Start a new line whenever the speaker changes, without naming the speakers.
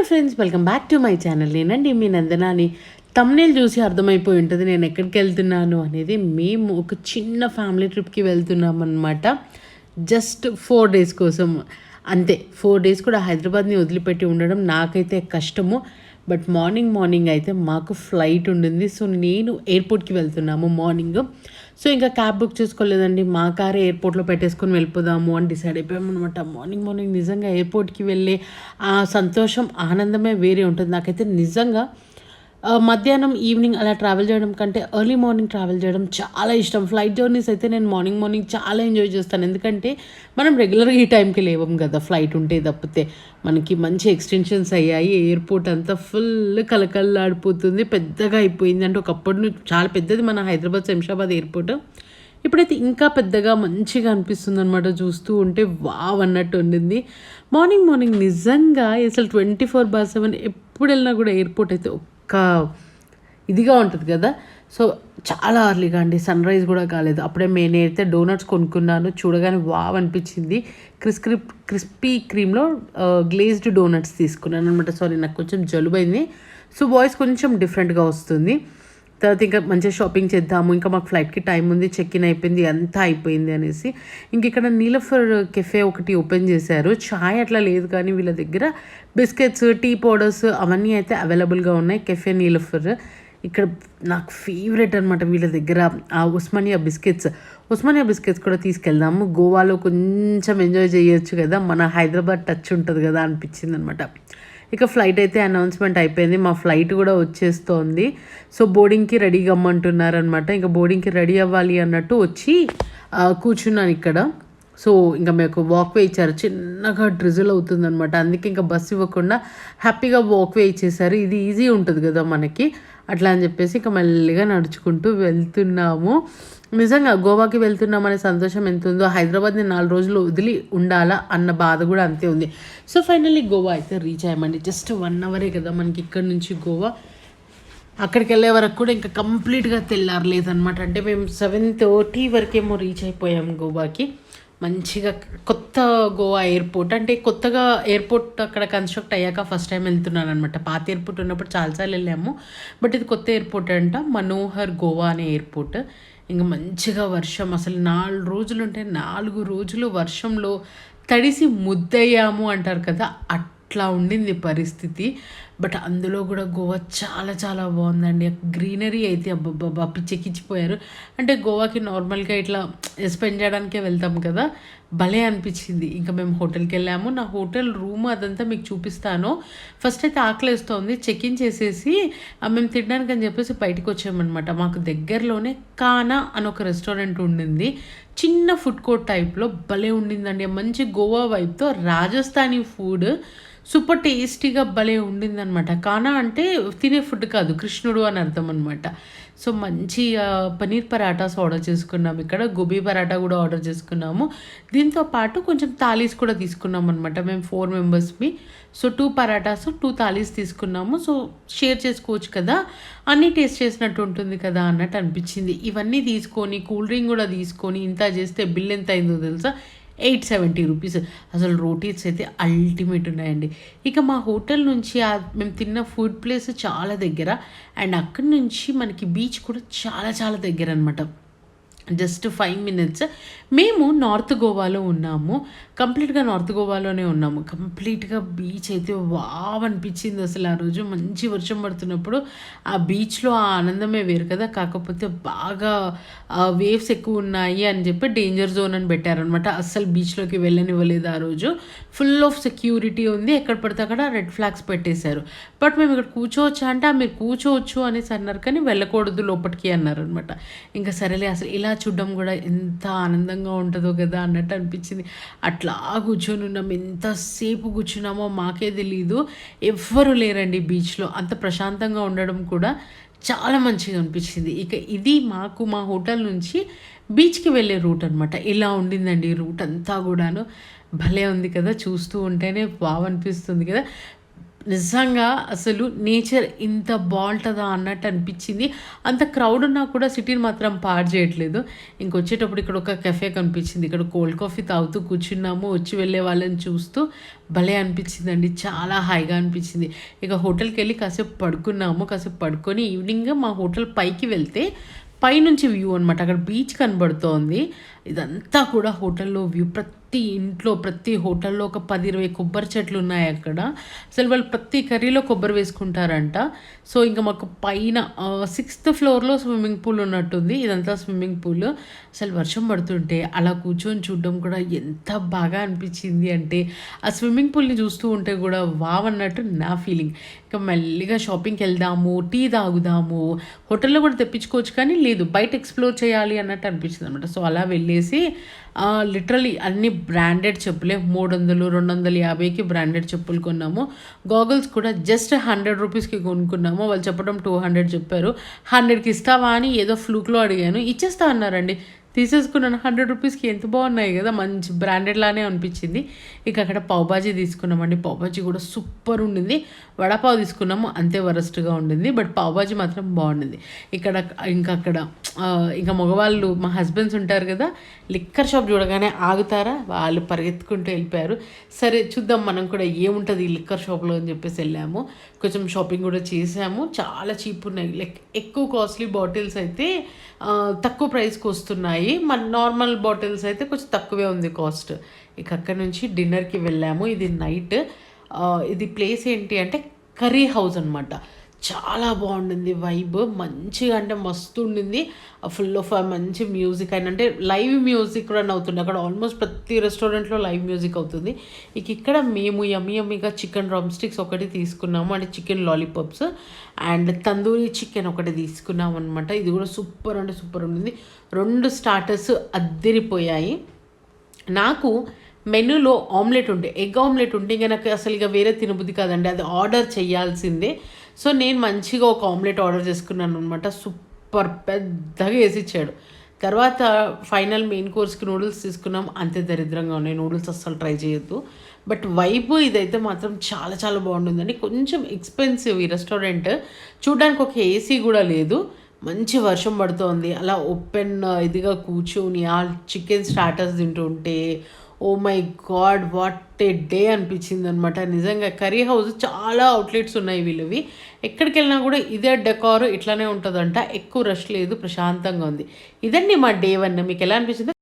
Friends, welcome back to my channel. నేనండి మీ నందనాని. Thumbnail చూసి అర్థమైపోయి ఉంటుంది నేను ఎక్కడికి వెళ్తున్నాను అనేది. మేము ఒక చిన్న ఫ్యామిలీ ట్రిప్కి వెళ్తున్నాం అనమాట. జస్ట్ 4 days కోసం అంతే. 4 days కూడా హైదరాబాద్ని వదిలిపెట్టి ఉండడం నాకైతే కష్టము. బట్ మార్నింగ్ అయితే మాకు ఫ్లైట్ ఉండింది. సో నేను ఎయిర్పోర్ట్కి వెళ్తున్నాము మార్నింగ్. సో ఇంకా క్యాబ్ బుక్ చేసుకోలేదండి, మా కారే ఎయిర్పోర్ట్లో పెట్టేసుకొని వెళ్ళిపోదాము అని డిసైడ్ అయిపోయాము అనమాట. మార్నింగ్ నిజంగా ఎయిర్పోర్ట్కి వెళ్ళే ఆ సంతోషం, ఆనందమే వేరే ఉంటుంది. నాకైతే నిజంగా మధ్యాహ్నం ఈవినింగ్ అలా ట్రావెల్ చేయడం కంటే ఎర్లీ మార్నింగ్ ట్రావెల్ చేయడం చాలా ఇష్టం. ఫ్లైట్ జర్నీస్ అయితే నేను మార్నింగ్ చాలా ఎంజాయ్ చేస్తాను. ఎందుకంటే మనం రెగ్యులర్గా ఈ టైంకి లేవం కదా, ఫ్లైట్ ఉంటే తప్పితే. మనకి మంచి ఎక్స్టెన్షన్స్ అయ్యాయి, ఎయిర్పోర్ట్ అంతా ఫుల్ కలకల్లాడిపోతుంది, పెద్దగా అయిపోయింది. అంటే ఒకప్పుడు చాలా పెద్దది మన హైదరాబాద్ శంషాబాద్ ఎయిర్పోర్ట్. ఇప్పుడైతే ఇంకా పెద్దగా మంచిగా అనిపిస్తుంది అనమాట. చూస్తూ ఉంటే వావ్ అన్నట్టు ఉండింది. మార్నింగ్ నిజంగా అసలు 24/7 ఎప్పుడు వెళ్ళినా కూడా ఎయిర్పోర్ట్ అయితే ఒక్క ఇదిగా ఉంటుంది కదా. సో చాలా అర్లీగా అండి, సన్ రైజ్ కూడా కాలేదు. అప్పుడే నేనైతే డోనట్స్ కొనుక్కున్నాను. చూడగానే వావ్ అనిపించింది. క్రిస్పీ క్రీమ్లో గ్లేజ్డ్ డోనట్స్ తీసుకున్నాను అనమాట. సారీ, నాకు కొంచెం జలుబైంది, సో వాయిస్ కొంచెం డిఫరెంట్గా వస్తుంది. తర్వాత ఇంకా మంచిగా షాపింగ్ చేద్దాము, ఇంకా మాకు ఫ్లైట్కి టైం ఉంది, చెక్ ఇన్ అయిపోయింది, అంతా అయిపోయింది అనేసి ఇంక ఇక్కడ నీలఫర్ కెఫే ఒకటి ఓపెన్ చేశారు. చాయ్ అట్లా లేదు, కానీ వీళ్ళ దగ్గర బిస్కెట్స్, టీ పౌడర్స్ అవన్నీ అయితే అవైలబుల్గా ఉన్నాయి. కెఫే నీలఫర్ ఇక్కడ నాకు ఫేవరెట్ అనమాట. వీళ్ళ దగ్గర ఆ ఉస్మానియా బిస్కెట్స్ కూడా తీసుకెళ్దాము. గోవాలో కొంచెం ఎంజాయ్ చేయొచ్చు కదా, మన హైదరాబాద్ టచ్ ఉంటుంది కదా అనిపించింది అనమాట. ఇక ఫ్లైట్ అయితే అనౌన్స్మెంట్ అయిపోయింది, మా ఫ్లైట్ కూడా వచ్చేస్తోంది. సో బోర్డింగ్కి రెడీగా అమ్మంటున్నారనమాట. ఇంకా బోర్డింగ్కి రెడీ అవ్వాలి అన్నట్టు వచ్చి కూర్చున్నాను ఇక్కడ. సో ఇంకా మీకు వాక్వే ఇచ్చారు, చిన్నగా డ్రిజిల్ అవుతుందనమాట. అందుకే ఇంకా బస్సు ఇవ్వకుండా హ్యాపీగా వాక్వే ఇచ్చేసారు. ఇది ఈజీ ఉంటుంది కదా మనకి, అట్లా అని చెప్పేసి ఇంకా మెల్లిగా నడుచుకుంటూ వెళ్తున్నాము. నిజంగా గోవాకి వెళ్తున్నామనే సంతోషం ఎంత ఉందో, హైదరాబాద్ని 4 రోజులు వదిలి ఉండాలా అన్న బాధ కూడా అంతే ఉంది. సో ఫైనల్లీ గోవా అయితే రీచ్ అయ్యామండి. జస్ట్ 1 hour కదా మనకి ఇక్కడ నుంచి గోవా. అక్కడికి వెళ్ళే వరకు కూడా ఇంకా కంప్లీట్గా తెల్లారలేదన్నమాట. అంటే మేము 7:30 వరకేమో రీచ్ అయిపోయాము గోవాకి. మంచిగా కొత్త గోవా ఎయిర్పోర్ట్, అంటే కొత్తగా ఎయిర్పోర్ట్ అక్కడ కన్స్ట్రక్ట్ అయ్యాక ఫస్ట్ టైం వెళ్తున్నాను అనమాట. పాత ఎయిర్పోర్ట్ ఉన్నప్పుడు చాలాసార్లు వెళ్ళాము, బట్ ఇది కొత్త ఎయిర్పోర్ట్ అంట, మనోహర్ గోవా అనే ఎయిర్పోర్ట్. ఇంకా మంచిగా వర్షం, అసలు 4 రోజులు ఉంటే 4 రోజులు వర్షంలో తడిసి ముద్దయ్యాము అంటారు కదా, అట్లా ఉండింది పరిస్థితి. బట్ అందులో కూడా గోవా చాలా బాగుందండి. గ్రీనరీ అయితే అబ్బబ్బబ్బా పిచ్చెక్కిచ్చిపోయారు. అంటే గోవాకి నార్మల్గా ఇట్లా స్పెండ్ చేయడానికే వెళ్తాం కదా, భలే అనిపించింది. ఇంకా మేము హోటల్కి వెళ్ళాము. నా హోటల్ రూమ్ అదంతా మీకు చూపిస్తాను. ఫస్ట్ అయితే ఆకలేస్తోంది, చెక్ ఇన్ చేసేసి మేము తినడానికి అని చెప్పేసి బయటకు వచ్చామన్నమాట. మాకు దగ్గరలోనే కానా అని ఒక రెస్టారెంట్ ఉండింది, చిన్న ఫుడ్ కోర్ట్ టైప్లో, భలే ఉండిందండి. మంచి గోవా వైపుతో రాజస్థానీ ఫుడ్ సూపర్ టేస్టీగా భలే ఉండిందనమాట. కానా అంటే తినే ఫుడ్ కాదు, కృష్ణుడు అని అర్థం అనమాట. సో మంచి పనీర్ పరాటాస్ ఆర్డర్ చేసుకున్నాము. ఇక్కడ గోబీ పరాటా కూడా ఆర్డర్ చేసుకున్నాము. దీంతో పాటు కొంచెం థాలీస్ కూడా తీసుకున్నాం అనమాట. మేము 4 members. సో 2 పరాటాస్ 2 థాలీస్ తీసుకున్నాము. సో షేర్ చేసుకోవచ్చు కదా, అన్నీ టేస్ట్ చేసినట్టు ఉంటుంది కదా అన్నట్టు అనిపించింది. ఇవన్నీ తీసుకొని కూల్ డ్రింక్ కూడా తీసుకొని ఇంత చేస్తే బిల్ ఎంత అయిందో తెలుసా, 870 rupees. అసలు రోటీస్ అయితే అల్టిమేట్ ఉన్నాయండి. ఇక మా హోటల్ నుంచి మేము తిన్న ఫుడ్ ప్లేస్ చాలా దగ్గర, అండ్ అక్కడి నుంచి మనకి బీచ్ కూడా చాలా దగ్గర అనమాట. Just 5 minutes. మేము నార్త్ గోవాలో ఉన్నాము, కంప్లీట్గా నార్త్ గోవాలోనే ఉన్నాము. కంప్లీట్గా బీచ్ అయితే వావ్ అనిపించింది అసలు. ఆ రోజు మంచి వర్షం పడుతున్నప్పుడు ఆ బీచ్లో ఆ ఆనందమే వేరు కదా. కాకపోతే బాగా వేవ్స్ ఎక్కువ ఉన్నాయి అని చెప్పి డేంజర్ జోన్ అని పెట్టారనమాట. అస్సలు బీచ్లోకి వెళ్ళనివ్వలేదు ఆ రోజు. ఫుల్ ఆఫ్ సెక్యూరిటీ ఉంది, ఎక్కడ పడితే అక్కడ రెడ్ ఫ్లాగ్స్ పెట్టేశారు. బట్ మేము ఇక్కడ కూర్చోవచ్చా అంటే మీరు కూర్చోవచ్చు అనేసి అన్నారు, కానీ వెళ్ళకూడదు లోపలికి అన్నారు అనమాట. ఇంకా సరేలే, అసలు ఇలా చూడడం కూడా ఎంత ఆనందంగా ఉంటుందో కదా అన్నట్టు అనిపించింది. అట్లా కూర్చొని ఉన్నాము, ఎంతసేపు కూర్చున్నామో మాకే తెలీదు. ఎవ్వరు లేరండి బీచ్లో. అంత ప్రశాంతంగా ఉండడం కూడా చాలా మంచిగా అనిపించింది. ఇక ఇది మా హోటల్ నుంచి బీచ్కి వెళ్ళే రూట్ అనమాట. ఇలా ఉండిందండి రూట్ అంతా కూడాను. భలే ఉంది కదా, చూస్తూ ఉంటేనే బాగా అనిపిస్తుంది కదా. నిజంగా అసలు నేచర్ ఇంత బావుంటదా అన్నట్టు అనిపిచ్చింది. అంత క్రౌడ్ ఉన్నా కూడా సిటీని మాత్రం పాడు చేయట్లేదు. ఇంకొచ్చేటప్పుడు ఇక్కడ ఒక కెఫే కనిపించింది. ఇక్కడ కోల్డ్ కాఫీ తాగుతూ కూర్చున్నాము. వచ్చి వెళ్ళే వాళ్ళని చూస్తూ భలే అనిపించిందండి. చాలా హాయిగా అనిపించింది. ఇక హోటల్‌కెళ్ళి కాసేపు పడుకున్నాము. కాసేపు పడుకొని ఈవినింగ్ మా హోటల్ పైకి వెళ్తే పైనుంచి వ్యూ అనమాట. అక్కడ బీచ్ కనబడుతోంది. ఇదంతా కూడా హోటల్‌లో వ్యూ. ప్రతి ఇంట్లో, ప్రతి హోటల్‌లో ఒక 10, 20 కొబ్బరి చెట్లున్నాయక్కడ. అసలు వాళ్ళు ప్రతి కర్రీలో కొబ్బరి వేసుకుంటారంట. సో, ఇంక మాకు పైన 6థ్ ఫ్లోర్‌లో స్విమ్మింగ్ పూల్ ఉన్నట్టుంది. ఇదంతా స్విమ్మింగ్ పూల్. అసలు వర్షం పడుతుంటే అలా కూర్చొని చూడడం కూడా ఎంత బాగా అనిపించింది అంటే, ఆ స్విమ్మింగ్ పూల్‌ని చూస్తూ ఉంటే కూడా వావ్ అన్నట్టు నా ఫీలింగ్. ఇక మెల్లిగా షాపింగ్‌కెళ్దాము, టీ తాగుదాము, హోటల్‌లో కూడా తెప్పించుకోవచ్చు కానీ లేదు బయట ఎక్స్‌ప్లోర్ చేయాలి అన్నట్టు అనిపించిందనమాట. సో, అలా వెళ్ళేసి లిటరల్లీ అన్ని బ్రాండెడ్ చెప్పులే 300, 250కి బ్రాండెడ్ చెప్పులు కొన్నాము. గాగుల్స్ కూడా జస్ట్ 100 రూపీస్‌కి కొనుక్కున్నాము. వాళ్ళు చెప్పడం 200 చెప్పారు. 100కి ఇస్తావా అని ఏదో ఫ్లూక్‌లో అడిగాను. ఇచ్చేస్తా అన్నారండి. తీసేసుకున్నాను. 100 రూపీస్‌కి ఎంత బాగున్నాయి కదా! మంచి బ్రాండెడ్ లానే అనిపించింది. ఇక అక్కడ పావ్ బాజీ తీసుకున్నామండి. పావ్ బాజీ కూడా సూపర్ ఉండింది. వడాపావ్ తీసుకున్నాము. అంతే వరస్ట్‌గా ఉండింది. బట్ పావ్ బాజీ మాత్రం బాగుండింది. ఇక్కడ ఇంకా అక్కడ ఇంకా మగవాళ్ళు మా హస్బెండ్స్ ఉంటారు కదా! లిక్కర్ షాప్ చూడగానే ఆగుతారా? వాళ్ళు పరిగెత్తుకుంటూ వెళ్ళిపోయారు. సరే చూద్దాం మనం కూడా ఏముంటది ఈ లిక్కర్ షాప్‌లో అని చెప్పేసి వెళ్ళాము. కొంచెం షాపింగ్ కూడా చేసాము. చాలా చీప్ ఉన్నాయి. లైక్ ఎక్కువ కాస్ట్లీ బాటిల్స్ అయితే తక్కువ ప్రైస్‌కి వస్తున్నాయి. మన నార్మల్ బాటిల్స్ అయితే కొంచెం తక్కువే ఉంది కాస్ట్. ఇక అక్కడి నుంచి డిన్నర్‌కి వెళ్ళాము. ఇది నైట్. ఇది ప్లేస్ ఏంటి అంటే కర్రీ హౌస్ అనమాట. చాలా బాగుండింది వైబ్. మంచిగా అంటే మస్తు ఉండింది. ఫుల్ ఆఫ్ మంచి మ్యూజిక్ అయిన అంటే లైవ్ మ్యూజిక్ రన్ అవుతుంది అక్కడ. ఆల్మోస్ట్ ప్రతి రెస్టారెంట్లో లైవ్ మ్యూజిక్ అవుతుంది. ఇక ఇక్కడ మేము యమ్మీగా చికెన్ డ్రమ్ స్టిక్స్ ఒకటి తీసుకున్నాము. అంటే chicken lollipops and tandoori chicken ఒకటి తీసుకున్నాం అనమాట. ఇది కూడా సూపర్ అంటే సూపర్ ఉండింది. 2 స్టార్టర్స్ అద్దరిపోయాయి. నాకు మెనూలో ఆమ్లెట్ ఉంటే ఎగ్ ఆమ్లెట్ ఉంటే ఇంక నాకు అసలు ఇక వేరే తినబుద్ధి కాదండి. అది ఆర్డర్ చేయాల్సిందే. సో నేను మంచిగా ఒక ఆమ్లెట్ ఆర్డర్ చేసుకున్నాను అనమాట. సూపర్ పెద్దగా వేసిచ్చాడు. తర్వాత ఫైనల్ మెయిన్ కోర్స్కి నూడిల్స్ తీసుకున్నాం. అంతే దరిద్రంగా ఉన్నాయి. నూడిల్స్ అస్సలు ట్రై చేయొద్దు. బట్ వైబ్ ఇదైతే మాత్రం చాలా చాలా బాగుంటుందండి. కొంచెం ఎక్స్పెన్సివ్ ఈ రెస్టారెంట్. చూడడానికి ఒక ఏసీ కూడా లేదు. మంచి వర్షం పడుతోంది. అలా ఓపెన్ ఇదిగా కూర్చొని ఆ చికెన్ స్టార్టర్స్ తింటుంటే oh my God what a day అనిపించింది అనమాట. నిజంగా కర్రీ హౌస్ చాలా అవుట్లెట్స్ ఉన్నాయి వీళ్ళవి. ఎక్కడికి వెళ్ళినా కూడా ఇదే డెకార్ ఇట్లానే ఉంటుందంట. ఎక్కువ రష్ లేదు, ప్రశాంతంగా ఉంది. ఇదండి మా డే 1. మీకు ఎలా అనిపించింది?